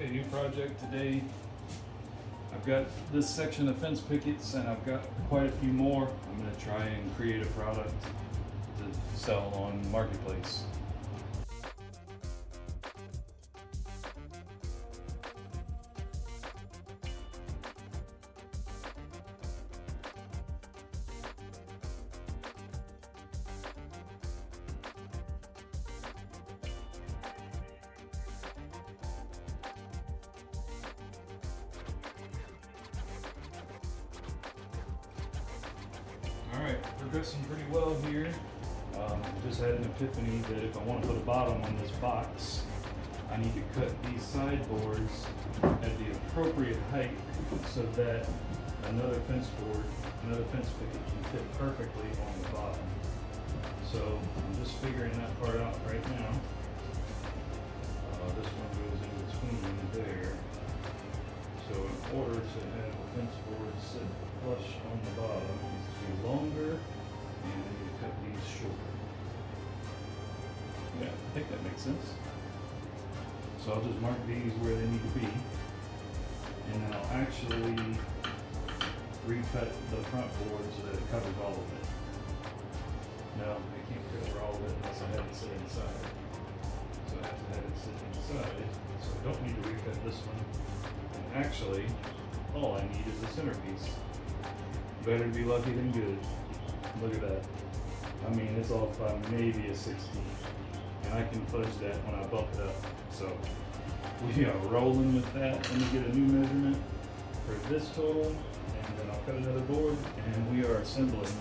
Okay, new project today. I've got this section of fence pickets and I've got quite a few more. I'm going to try and create a product to sell on Marketplace. Alright, progressing pretty well here. Just had an epiphany that if I want to put a bottom on this box, I need to cut these sideboards at the appropriate height so that another fence picket can fit perfectly on the bottom. So I'm just figuring that part out right now. This one goes in between there. So in order to have the fence board sit flush on the bottom, it needs to be longer, and then you cut these shorter. Yeah, I think that makes sense. So I'll just mark these where they need to be, and then I'll actually recut the front board so that it covers all of it. No, I can't cover all of it unless I have it sit inside. So I have to have it sit inside, so I don't need to recut this one. And actually, all I need is a centerpiece. Better be lucky than good. Look at that. I mean, it's off by maybe a 16. And I can fudge that when I bump it up. So we are rolling with that. Let me get a new measurement for this total, and then I'll cut another board, and we are assembling.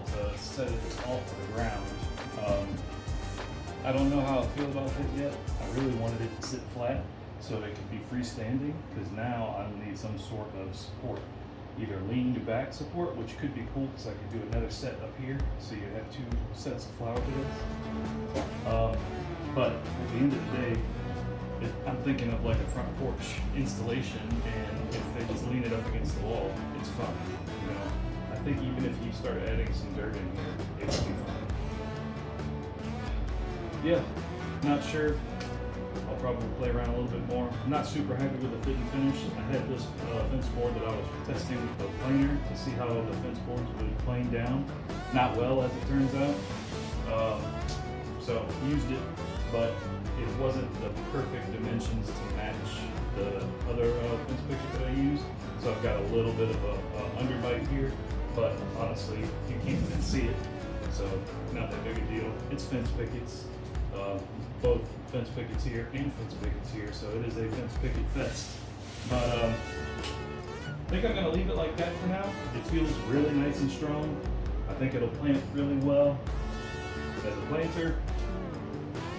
To set it off the ground. I don't know how I feel about it yet. I really wanted it to sit flat so it could be freestanding, because now I need some sort of support. Either leaned back support, which could be cool because I could do another set up here, so you have two sets of flower beds. But at the end of the day, I'm thinking of like a front porch installation, and if they just lean it up against the wall, it's fine, you know. I think even if you start adding some dirt in here, it will be fine. Yeah, not sure. I'll probably play around a little bit more. I'm not super happy with the fit and finish. I had this fence board that I was testing with the planer to see how the fence boards would plane down. Not well, as it turns out. So used it, but it wasn't the perfect dimensions to match the other fence picket that I used. So I've got a little bit of a underbite here. But honestly, you can't even see it, so not that big a deal. It's fence pickets, both fence pickets here and fence pickets here, so it is a fence picket fest. But I think I'm going to leave it like that for now. It feels really nice and strong. I think it'll plant really well as a planter,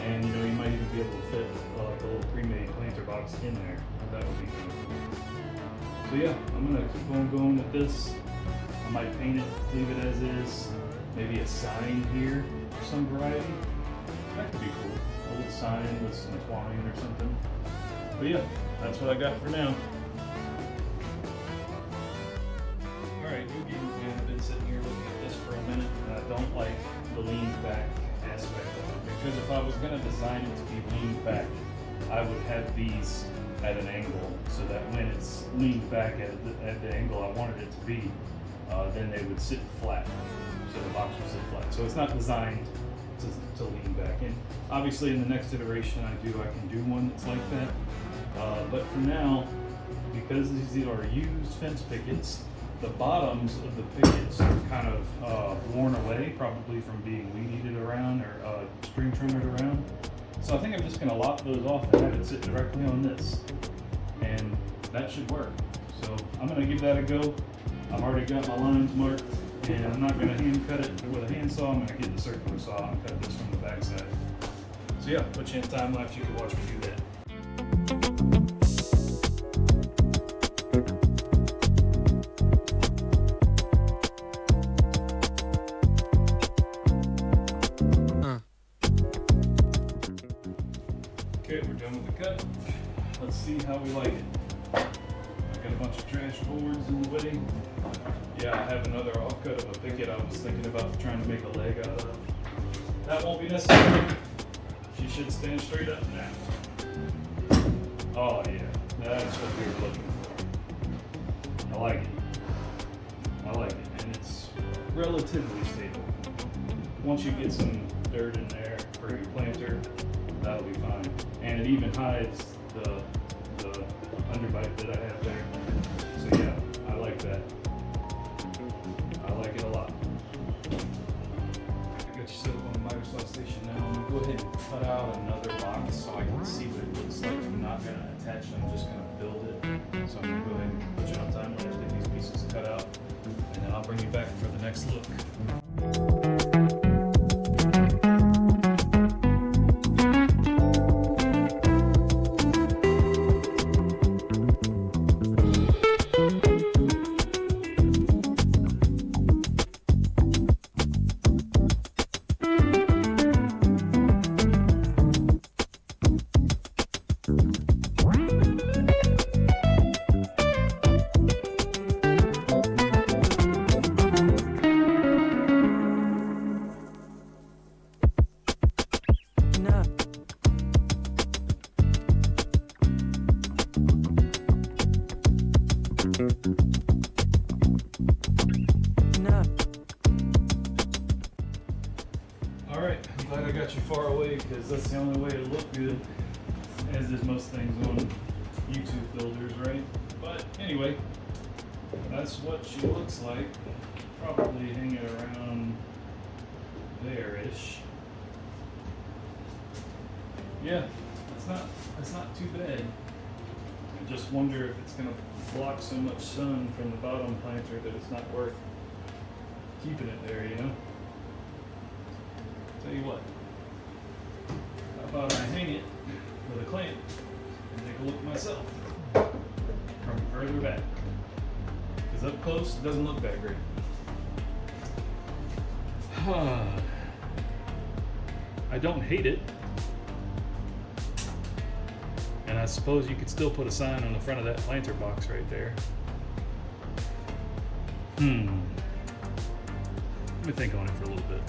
and you know, you might even be able to fit like a little pre-made planter box in there. That would be kind of cool. So yeah, I'm going to keep on going with this. I might paint it, leave it as is, maybe a sign here of some variety. That could be cool. A little sign with some twine or something. But yeah, that's what I got for now. Alright, I've been sitting here looking at this for a minute, and I don't like the leaned back aspect of it. Because if I was going to design it to be leaned back, I would have these at an angle so that when it's leaned back at the angle I wanted it to be, then they would sit flat, so the box would sit flat. So it's not designed to lean back. And obviously in the next iteration I can do one that's like that. But for now, because these are used fence pickets, the bottoms of the pickets are kind of worn away, probably from being weed eated around or string trimmed around. So I think I'm just going to lop those off and have it sit directly on this, and that should work. So I'm going to give that a go. I've already got my lines marked, and I'm not going to hand cut it with a handsaw. I'm going to get the circular saw and cut this from the back side. So yeah, put you in time lapse, you can watch me do that. see how we like it. I got a bunch of trash boards in the way. Yeah, I have another offcut of a Picket I was thinking about trying to make a leg out of. That won't be necessary. She should stand straight up now. Oh yeah, that's what we were looking for. I like it. I like it, and it's relatively stable. Once you get some dirt in there for your planter, that'll be fine. And it even hides the underbite that I have there. So yeah, I like that. I like it a lot. I got you set up on the Microsoft station now. I'm gonna go ahead and cut out another box so I can see what it looks like. I'm not gonna attach it, I'm just gonna build it. So I'm gonna go ahead and put you on time lapse, get these pieces cut out, and then I'll bring you back for the next look. Alright, I'm glad I got you far away because that's the only way to look good, as is most things on YouTube builders, right? But anyway, that's what she looks like. Probably hang it around there-ish. Yeah, that's not too bad. I just wonder if it's gonna block so much sun from the bottom planter that it's not worth keeping it there, you know? Tell you what, how about I hang it with a clamp and take a look myself from further back. Because up close, it doesn't look that great. I don't hate it. And I suppose you could still put a sign on the front of that planter box right there. Let me think on it for a little bit.